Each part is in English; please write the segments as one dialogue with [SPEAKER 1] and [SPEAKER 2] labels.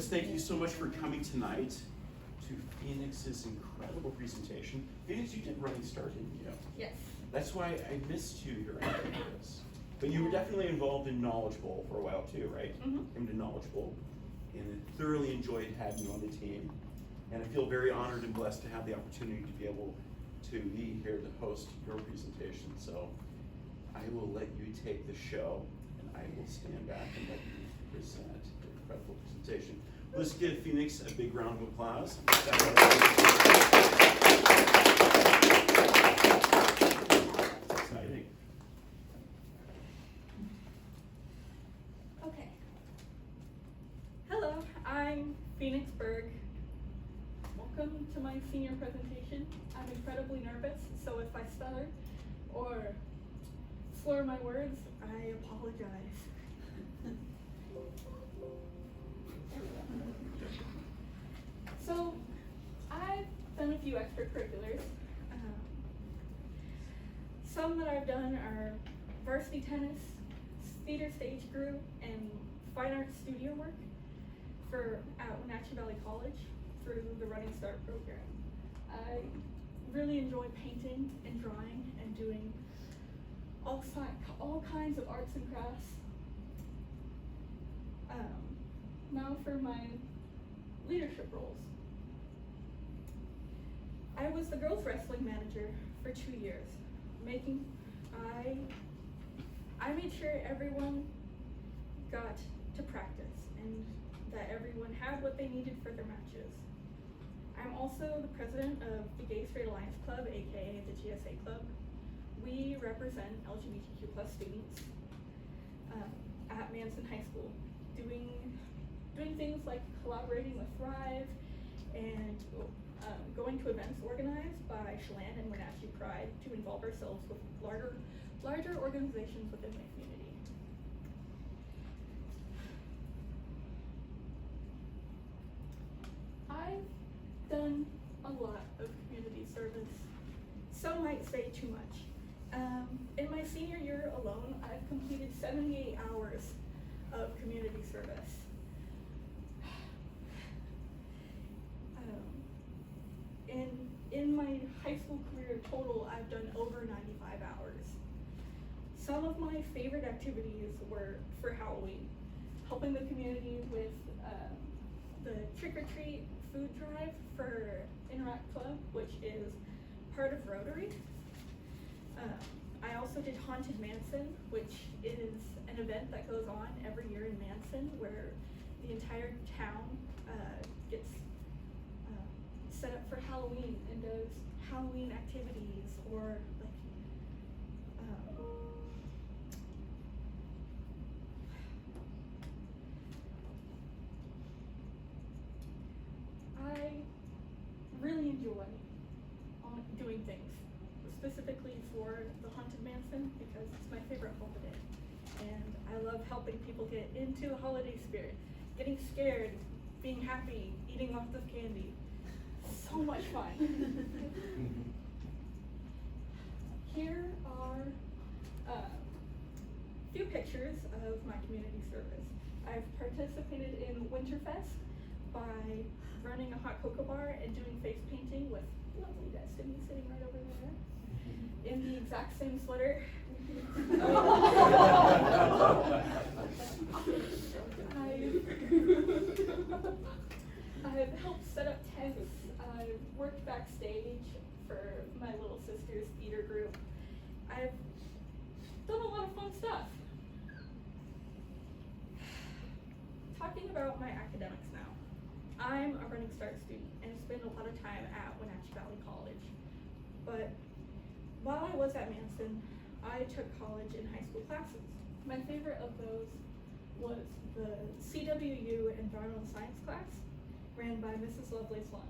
[SPEAKER 1] Thank you so much for coming tonight to Phoenix's incredible presentation. Phoenix, you did Running Start, didn't you?
[SPEAKER 2] Yes.
[SPEAKER 1] That's why I missed you during this. But you were definitely involved in Knowledge Bowl for a while too, right?
[SPEAKER 2] Mm-hmm.
[SPEAKER 1] Came to Knowledge Bowl and thoroughly enjoyed having you on the team. And I feel very honored and blessed to have the opportunity to be able to be here to host your presentation. So I will let you take the show and I will stand back and let you present your incredible presentation. Let's give Phoenix a big round of applause. Exciting.
[SPEAKER 2] Okay. Hello, I'm Phoenix Berg. Welcome to my senior presentation. I'm incredibly nervous, so if I stutter or slur my words, I apologize. So, I've done a few extracurriculars. Some that I've done are varsity tennis, theater stage group, and fine arts studio work at Wenatchee Valley College through the Running Start program. I really enjoy painting and drawing and doing all kinds of arts and crafts. Now for my leadership roles. I was the girls wrestling manager for 2 years. I made sure everyone got to practice and that everyone had what they needed for their matches. I'm also the president of the Gay Straight Alliance Club, aka the GSA Club. We represent LGBTQ+ students at Manson High School, doing things like collaborating with Thrive and going to events organized by Chelan and Wenatchee Pride to involve ourselves with larger organizations within my community. I've done a lot of community service. Some might say too much. In my senior year alone, I've completed 78 hours of community service. In my high school career total, I've done over 95 hours. Some of my favorite activities were for Halloween, helping the community with the trick-or-treat food drive for Interact Club, which is part of Rotary. I also did Haunted Manson, which is an event that goes on every year in Manson where the entire town gets set up for Halloween and does Halloween activities or I really enjoy doing things, specifically for the Haunted Manson because it's my favorite holiday. And I love helping people get into the holiday spirit, getting scared, being happy, eating lots of candy. So much fun. Here are a few pictures of my community service. I've participated in Winterfest by running a hot cocoa bar and doing face painting with lovely Destiny sitting right over there in the exact same sweater. I've helped set up tents. I've worked backstage for my little sister's theater group. I've done a lot of fun stuff. Talking about my academics now. I'm a Running Start student and spend a lot of time at Wenatchee Valley College. But while I was at Manson, I took college and high school classes. My favorite of those was the CWU Environmental Science class, ran by Mrs. Lovelace Lund.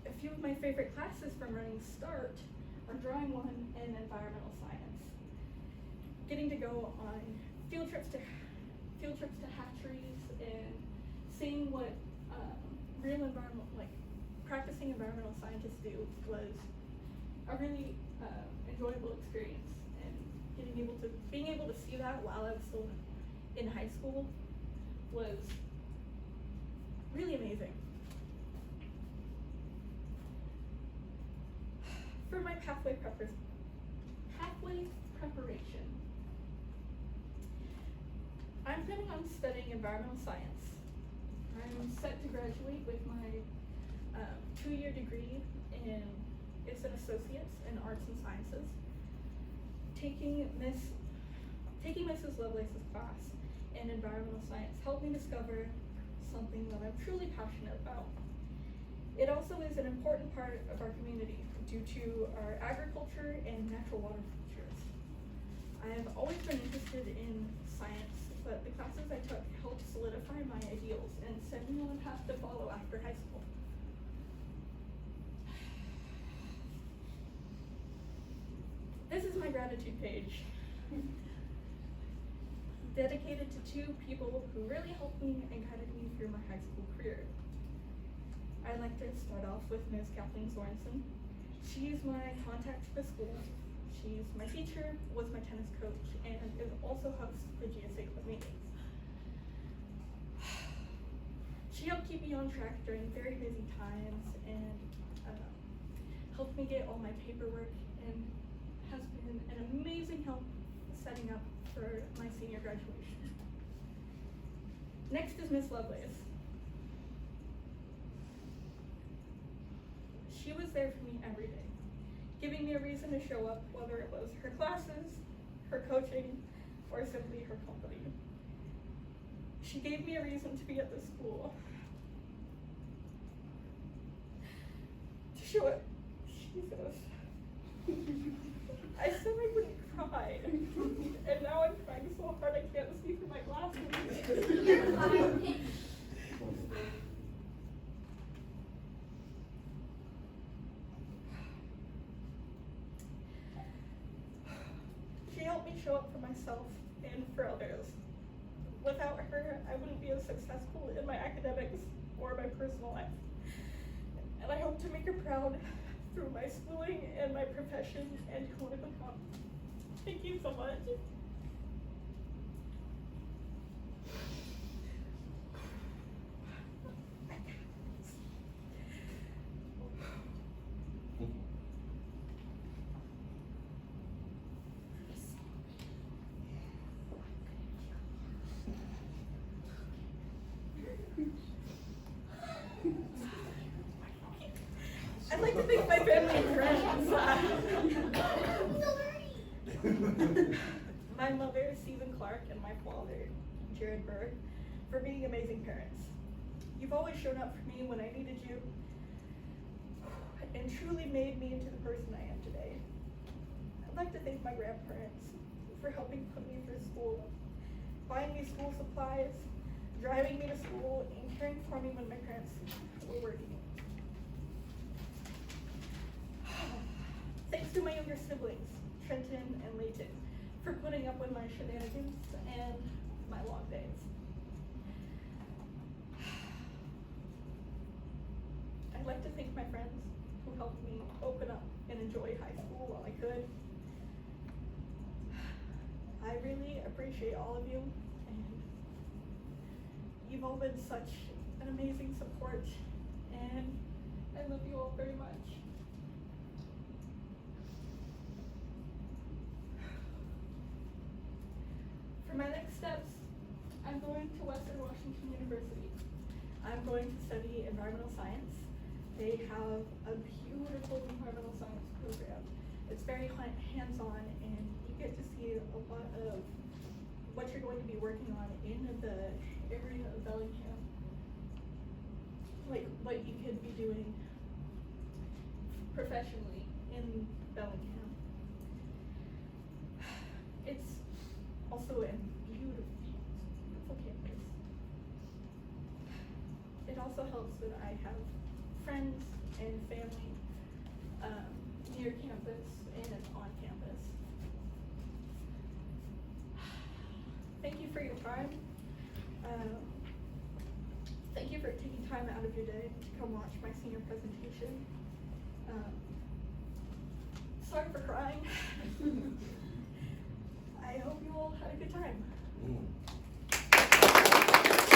[SPEAKER 2] A few of my favorite classes from Running Start are Drawing 1 and Environmental Science. Getting to go on field trips to hatcheries and seeing what practicing environmental scientists do was a really enjoyable experience, and being able to see that while I was still in high school was really amazing. For my pathway preparation, I'm planning on studying environmental science. I'm set to graduate with my 2-year degree in, it's an associate's in arts and sciences. Taking Mrs. Lovelace's class in environmental science helped me discover something that I'm truly passionate about. It also is an important part of our community due to our agriculture and natural water features. I have always been interested in science, but the classes I took helped solidify my ideals and set me on a path to follow after high school. This is my gratitude page, dedicated to 2 people who really helped me and guided me through my high school career. I'd like to start off with Ms. Kathleen Sorensen. She's my contact for the school. She's my teacher, was my tennis coach, and is also hosts the GSA club meetings. She helped keep me on track during very busy times and helped me get all my paperwork and has been an amazing help setting up for my senior graduation. Next is Miss Lovelace. She was there for me every day, giving me a reason to show up, whether it was her classes, her coaching, or simply her company. She gave me a reason to be at the school. To show it. Jesus. I said I wouldn't cry, and now I'm crying so hard I can't see through my glasses.
[SPEAKER 3] You're fine.
[SPEAKER 2] She helped me show up for myself and for others. Without her, I wouldn't be as successful in my academics or my personal life. And I hope to make her proud through my schooling and my profession and who I become. Thank you so much. I'd like to thank my family and friends. My mother, Stephen Clark, and my father, Jared Berg, for being amazing parents. You've always shown up for me when I needed you, and truly made me into the person I am today. I'd like to thank my grandparents for helping put me through school, buying me school supplies, driving me to school, and caring for me when my parents were working. Thanks to my younger siblings, Trenton and Layton, for putting up with my shenanigans and my long days. I'd like to thank my friends who helped me open up and enjoy high school while I could. I really appreciate all of you, and you've all been such an amazing support, and I love you all very much. For my next steps, I'm going to Western Washington University. I'm going to study environmental science. They have a beautiful environmental science program. It's very hands-on, and you get to see a lot of what you're going to be working on in the area of Bellingham. Like what you could be doing professionally in Bellingham. It's also a beautiful campus. It also helps that I have friends and family near campus and on campus. Thank you for your time. Thank you for taking time out of your day to come watch my senior presentation. Sorry for crying. I hope you all had a good time.